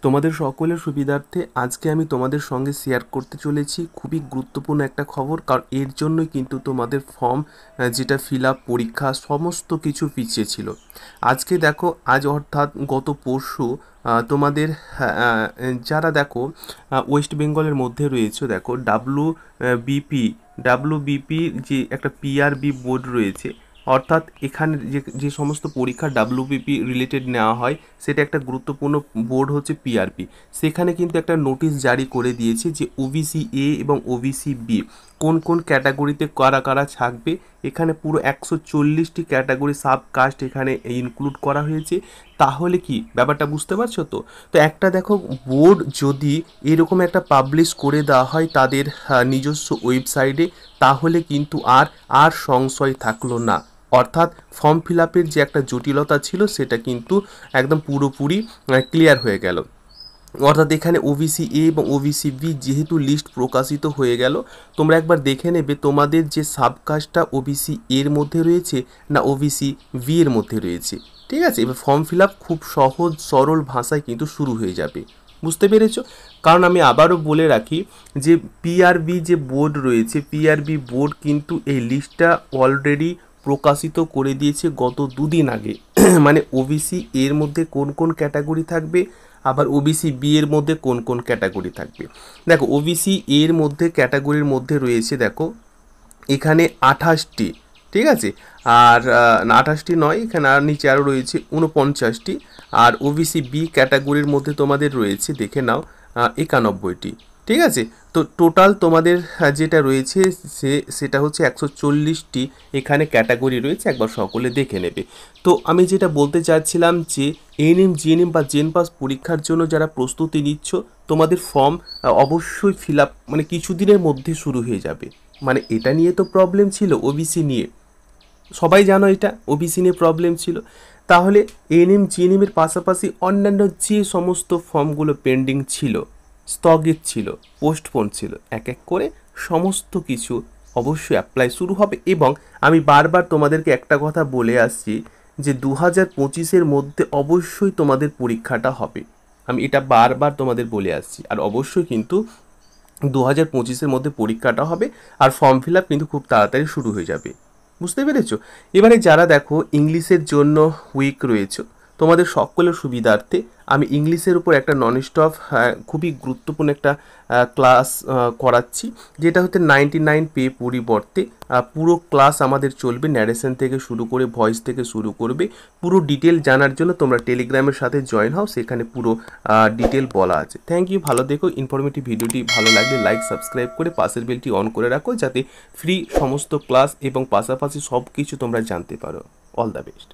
তোমাদের সকলের সুবিধার্থে আজকে আমি তোমাদের সঙ্গে শেয়ার করতে চলেছি খুবই গুরুত্বপূর্ণ একটা খবর, কারণ এর জন্যই কিন্তু তোমাদের ফর্ম যেটা ফিল আপ পরীক্ষা সমস্ত কিছু পিছিয়ে ছিল। আজকে দেখো, আজ অর্থাৎ গত পরশু তোমাদের যারা দেখো ওয়েস্ট বেঙ্গলের মধ্যে রয়েছে, দেখো ডাব্লুবিপি যে একটা পিআরবি বোর্ড রয়েছে, অর্থাৎ এখানে যে সমস্ত পরীক্ষা ডাব্লিউবিপি রিলেটেড নেওয়া হয় সেটা একটা গুরুত্বপূর্ণ বোর্ড হচ্ছে পিআরপি। সেখানে কিন্তু একটা নোটিশ জারি করে দিয়েছে যে ওবিসি এ এবং ওবিসি বি কোন কোন ক্যাটাগরিতে কারা কারা থাকবে। এখানে পুরো 140টি ক্যাটাগরি সাবকাস্ট এখানে ইনক্লুড করা হয়েছে। তাহলে কি ব্যাপারটা বুঝতে পারছো? তো একটা দেখো, বোর্ড যদি এরকম একটা পাবলিশ করে দেওয়া হয় তাদের নিজস্ব ওয়েবসাইটে, তাহলে কিন্তু আর সংশয় থাকলো না। অর্থাৎ ফর্ম ফিল আপের যে একটা জটিলতা ছিল সেটা কিন্তু একদম পুরোপুরি ক্লিয়ার হয়ে গেল। অর্থাৎ এখানে ওবিসি এ এবং ওবিসি বি যেহেতু লিস্ট প্রকাশিত হয়ে গেল, তোমরা একবার দেখে নেবে তোমাদের যে সাবকাস্টটা ওবিসি এর মধ্যে রয়েছে না ওবিসি বি এর মধ্যে রয়েছে। ঠিক আছে, এবার ফর্ম ফিল আপ খুব সহজ সরল ভাষায় কিন্তু শুরু হয়ে যাবে। বুঝতে পেরেছো? কারণ আমি আবারও বলে রাখি যে পিআরবি যে বোর্ড রয়েছে, পিআরবি বোর্ড কিন্তু এই লিস্টটা অলরেডি প্রকাশিত করে দিয়েছে গত দুদিন আগে। মানে ওবিসি এর মধ্যে কোন কোন ক্যাটাগরি থাকবে, আবার ওবিসি বি এর মধ্যে কোন কোন ক্যাটাগরি থাকবে। দেখো, ওবিসি এর মধ্যে ক্যাটাগরির মধ্যে রয়েছে, দেখো এখানে 28টি। ঠিক আছে, আর 28টি নয়, এখানে আর নিচে আরও রয়েছে 49টি। আর ওবিসি বি ক্যাটাগরির মধ্যে তোমাদের রয়েছে, দেখে নাও, 91টি। ঠিক আছে, তো টোটাল তোমাদের যেটা রয়েছে সেটা হচ্ছে 140টি এখানে ক্যাটাগরি রয়েছে, একবার সকলে দেখে নেবে। তো আমি যেটা বলতে চাচ্ছিলাম যে এএনএম জিএনএম বা জেন পাস পরীক্ষার জন্য যারা প্রস্তুতি নিচ্ছ, তোমাদের ফর্ম অবশ্যই ফিল আপ মানে কিছুদিনের মধ্যে শুরু হয়ে যাবে। মানে এটা নিয়ে তো প্রবলেম ছিল, ওবিসি নিয়ে সবাই জানো এটা ওবিসি নিয়ে প্রবলেম ছিল। তাহলে এএনএম জিএনএমের পাশাপাশি অন্যান্য যে সমস্ত ফর্মগুলো পেন্ডিং ছিল, স্থগিত ছিল, পোস্টপোন ছিল, এক এক করে সমস্ত কিছু অবশ্যই অ্যাপ্লাই শুরু হবে। এবং আমি বারবার তোমাদেরকে একটা কথা বলে আসছি যে 2025-এর মধ্যে অবশ্যই তোমাদের পরীক্ষাটা হবে। আমি এটা বারবার তোমাদের বলে আসছি, আর অবশ্যই কিন্তু 2025-এর মধ্যে পরীক্ষাটা হবে, আর ফর্ম ফিল আপ কিন্তু খুব তাড়াতাড়ি শুরু হয়ে যাবে। বুঝতে পেরেছো? এবারে যারা দেখো ইংলিশের জন্য উইক রয়েছে, তোমাদের সকলের সুবিধার্থে আমি ইংলিশের উপর একটা নন স্টপ খুবই গুরুত্বপূর্ণ একটা ক্লাস করাচ্ছি, যেটা হচ্ছে 99 পে পরিবর্তে পুরো ক্লাস আমাদের চলবে, ন্যারেশন থেকে শুরু করে ভয়েস থেকে শুরু করবে। পুরো ডিটেল জানার জন্য তোমরা টেলিগ্রামের সাথে জয়েন হও, সেখানে পুরো ডিটেল বলা আছে। থ্যাংক ইউ, ভালো দেখো। ইনফরমেটিভ ভিডিওটি ভালো লাগলে লাইক সাবস্ক্রাইব করে পাশের বেলটি অন করে রাখো, যাতে ফ্রি সমস্ত ক্লাস এবং পাশাপাশি সব কিছু তোমরা জানতে পারো। All the best.